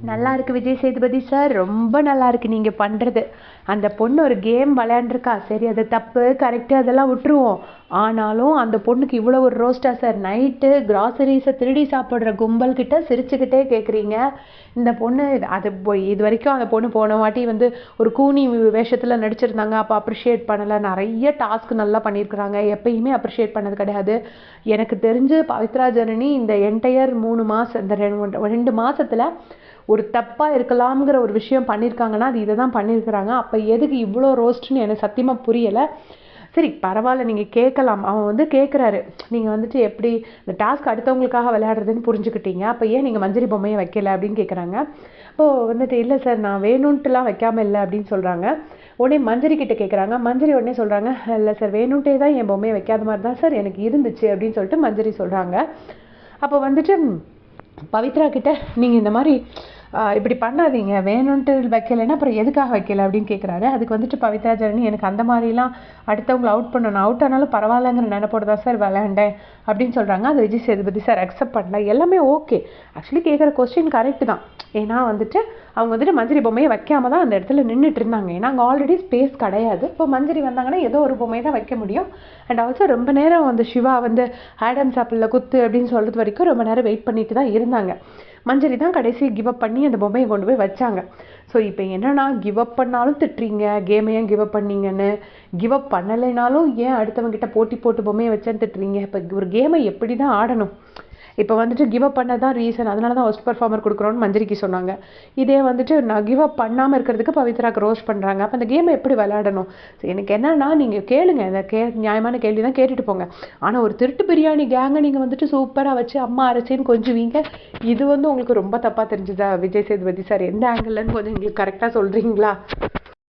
நல்லா இருக்கு விஜய் சேதுபதி சார், ரொம்ப நல்லா இருக்கு நீங்க பண்றது. அந்த பொண்ணு ஒரு கேம் விளையாண்டுருக்கா, சரி அது தப்பு கரெக்டு அதெல்லாம் விட்டுருவோம். ஆனாலும் அந்த பொண்ணுக்கு இவ்வளோ ஒரு ரோஸ்டா சார்? நைட்டு கிராசரிஸை திருடி சாப்பிட்ற கும்பல் கிட்ட சிரிச்சுக்கிட்டே கேட்குறீங்க. இந்த பொண்ணு அது இது வரைக்கும் அந்த பொண்ணு போன வாட்டி வந்து ஒரு கூனி வேஷத்தில் நடிச்சிருந்தாங்க, அப்போ அப்ரிஷியேட் பண்ணலை. நிறைய டாஸ்க் நல்லா பண்ணியிருக்கிறாங்க, எப்பயுமே அப்ரிஷியேட் பண்ணது கிடையாது. எனக்கு தெரிஞ்சு பவித்ரா ஜனனி இந்த என்டையர் 3 மாதம், இந்த 2 மாதத்தில் ஒரு தப்பாக இருக்கலாம்ங்கிற ஒரு விஷயம் பண்ணியிருக்காங்கன்னா அது இதை தான் பண்ணியிருக்கிறாங்க. அப்போ எதுக்கு இவ்வளோ ரோஸ்ட்னு எனக்கு சத்தியமாக புரியலை. சரி பரவாயில்ல, நீங்கள் கேட்கலாம். அவன் வந்து கேட்குறாரு, நீங்கள் வந்துட்டு எப்படி இந்த டாஸ்க் அடுத்தவங்களுக்காக விளையாடுறதுன்னு புரிஞ்சுக்கிட்டீங்க, அப்போ ஏன் நீங்கள் மஞ்சரி பொம்மையை வைக்கல அப்படின்னு கேட்குறாங்க. அப்போது வந்துட்டு இல்லை சார் நான் வேணும்ன்ட்டுலாம் வைக்காமல் இல்லை அப்படின்னு சொல்கிறாங்க. உடனே மஞ்சரி கிட்ட கேட்குறாங்க. மஞ்சரி உடனே சொல்கிறாங்க, இல்லை சார் வேணும்ட்டே தான் என் பொம்மையை வைக்காத மாதிரி தான் சார் எனக்கு இருந்துச்சு அப்படின்னு சொல்லிட்டு மஞ்சரி சொல்கிறாங்க. அப்போ வந்துட்டு பவித்ரா கிட்ட நீங்கள் இந்த மாதிரி இப்படி பண்ணாதீங்க, வேணும்ன்ட்டு வைக்கலைன்னா அப்புறம் எதுக்காக வைக்கல அப்படின்னு கேட்குறாரு. அதுக்கு வந்துட்டு பவித்ரா ஜனனி, எனக்கு அந்த மாதிரிலாம் அடுத்தவங்களை அவுட் பண்ணணும், அவுட் ஆனாலும் பரவாயில்லங்கிற நினைப்போடு தான் சார் விளையாண்டேன் அப்படின்னு சொல்கிறாங்க. அது விஜய் சேதுபதி சார் அக்செப்ட் பண்ணல. எல்லாமே ஓகே, ஆக்சுவலி கேட்குற கொஸ்டின் கரெக்டு தான். ஏன்னா வந்துட்டு அவங்க வந்துட்டு மஞ்சரி பொம்மையை வைக்காம தான் அந்த இடத்துல நின்றுட்டு இருந்தாங்க. ஏன்னா அங்கே ஆல்ரெடி ஸ்பேஸ் கிடையாது. இப்போ மஞ்சரி வந்தாங்கன்னா ஏதோ ஒரு பொம்மையை தான் வைக்க முடியும். அண்ட் ஆல்சோ ரொம்ப நேரம் வந்து சிவா வந்து ஆடம்ஸ் ஆப்பிளில் குத்து அப்படின்னு சொல்கிறது வரைக்கும் ரொம்ப நேரம் வெயிட் பண்ணிட்டு தான் இருந்தாங்க. மஞ்சரி தான் கடைசி கிவ் அப் பண்ணி அந்த பொம்மையை கொண்டு போய் வச்சாங்க. ஸோ இப்போ என்னன்னா, கிவ் அப் பண்ணாலும் திட்டுறீங்க, கேமை ஏன் கிவ் அப் பண்ணீங்கன்னு, கிவ் அப் பண்ணலைனாலும் ஏன் அடுத்தவங்கிட்ட போட்டி போட்டு பொம்மையை வச்சேன்னு திட்டுறீங்க. இப்போ ஒரு கேமை எப்படி தான் ஆடணும்? இப்போ வந்துட்டு கிவ் அப் பண்ண தான் ரீசன், அதனால தான் ஒஸ்ட் பர்ஃபார்மர் கொடுக்குறோன்னு மஞ்சரிக்கு சொன்னாங்க. இதே வந்துட்டு நான் கிவ் அப் பண்ணாமல் இருக்கிறதுக்கு பவித்ராக்கு ரோஸ்ட் பண்ணுறாங்க. அப்போ அந்த கேமை எப்படி விளையாடணும்? எனக்கு என்னன்னா, நீங்கள் கேளுங்க, இந்த நியாயமான கேள்வி தான் கேட்டுட்டு போங்க. ஆனால் ஒரு திருட்டு பிரியாணி கேங்கை நீங்கள் வந்துட்டு சூப்பராக வச்சு அம்மா அரைச்சின்னு கொஞ்சுவீங்க. இது வந்து உங்களுக்கு ரொம்ப தப்பாக தெரிஞ்சுதா விஜய் சேதுபதி சார்? எந்த ஆங்கிள்னு கொஞ்சம் எங்களுக்கு கரெக்டாக சொல்கிறீங்களா?